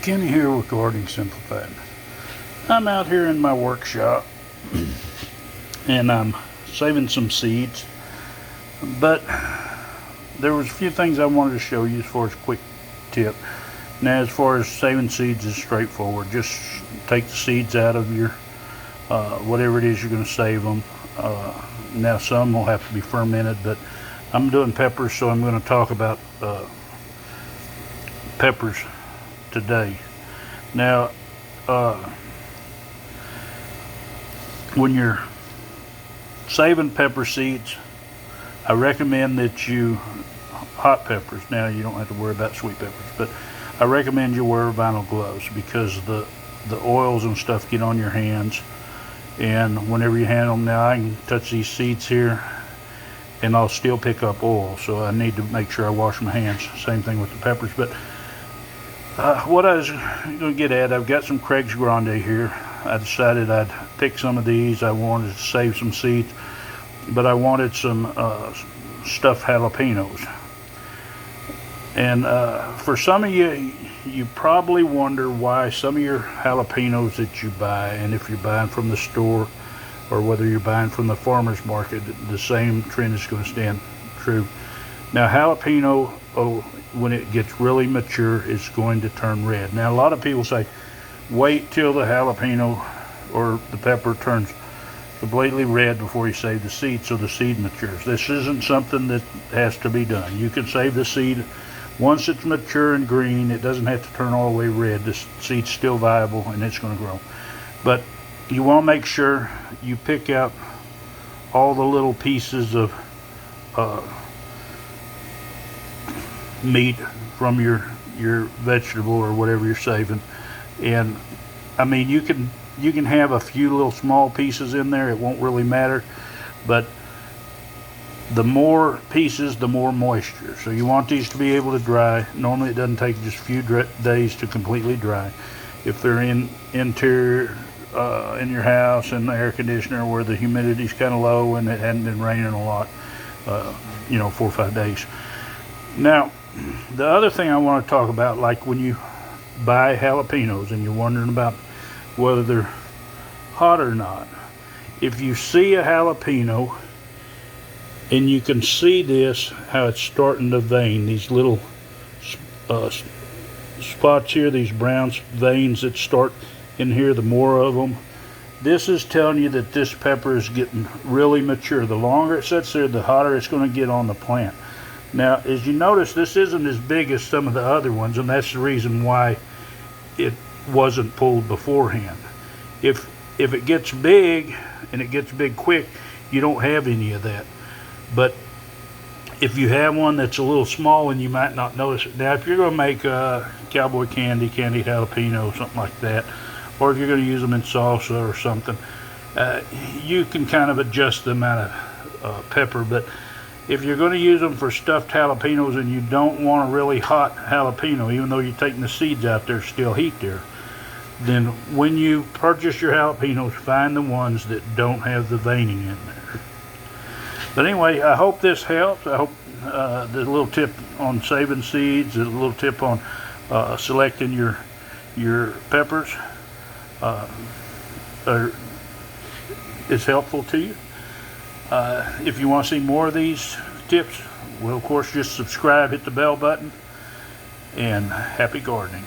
Kenny here with Gardening Simplified. I'm out here in my workshop and I'm saving some seeds, but there was a few things I wanted to show you as far as a quick tip. Now, as far as saving seeds is straightforward. Just take the seeds out of your whatever it is you're going to save them. Now some will have to be fermented, but I'm doing peppers, so I'm going to talk about peppers today. Now, when you're saving pepper seeds, I recommend that you, hot peppers, now you don't have to worry about sweet peppers, but I recommend you wear vinyl gloves because the oils and stuff get on your hands, and whenever you handle them, now I can touch these seeds here and I'll still pick up oil, so I need to make sure I wash my hands. Same thing with the peppers. But what I was going to get at, I've got some Craig's Grande here. I decided I'd pick some of these. I wanted to save some seeds, but I wanted some stuffed jalapenos. And for some of you, you probably wonder why some of your jalapenos that you buy, and if you're buying from the store or whether you're buying from the farmer's market, the same trend is going to stand true. Now, jalapeno, when it gets really mature, is going to turn red. Now, a lot of people say, wait till the jalapeno or the pepper turns completely red before you save the seed so the seed matures. This isn't something that has to be done. You can save the seed once it's mature and green. It doesn't have to turn all the way red. The seed's still viable and it's going to grow. But you want to make sure you pick out all the little pieces of meat from your vegetable or whatever you're saving. And I mean, you can have a few little small pieces in there. It won't really matter, but the more pieces, the more moisture. So you want these to be able to dry. Normally it doesn't take just a few days to completely dry. If they're in interior in your house and the air conditioner where the humidity's kind of low and it hadn't been raining a lot, 4 or 5 days. Now, the other thing I want to talk about, like when you buy jalapenos and you're wondering about whether they're hot or not, if you see a jalapeno and you can see this, how it's starting to vein, these little spots here, these brown veins that start in here, the more of them, this is telling you that this pepper is getting really mature. The longer it sits there, the hotter it's going to get on the plant. Now, as you notice, this isn't as big as some of the other ones, and that's the reason why it wasn't pulled beforehand. If it gets big, and it gets big quick, you don't have any of that. But if you have one that's a little small, and you might not notice it. Now, if you're going to make cowboy candied jalapeno, something like that, or if you're going to use them in salsa or something, you can kind of adjust the amount of pepper. But if you're going to use them for stuffed jalapenos and you don't want a really hot jalapeno, even though you're taking the seeds out, there's still heat there, then when you purchase your jalapenos, find the ones that don't have the veining in there. But anyway, I hope this helps. I hope the little tip on saving seeds, the little tip on selecting your peppers is helpful to you. If you want to see more of these tips, well, of course, just subscribe, hit the bell button, and happy gardening.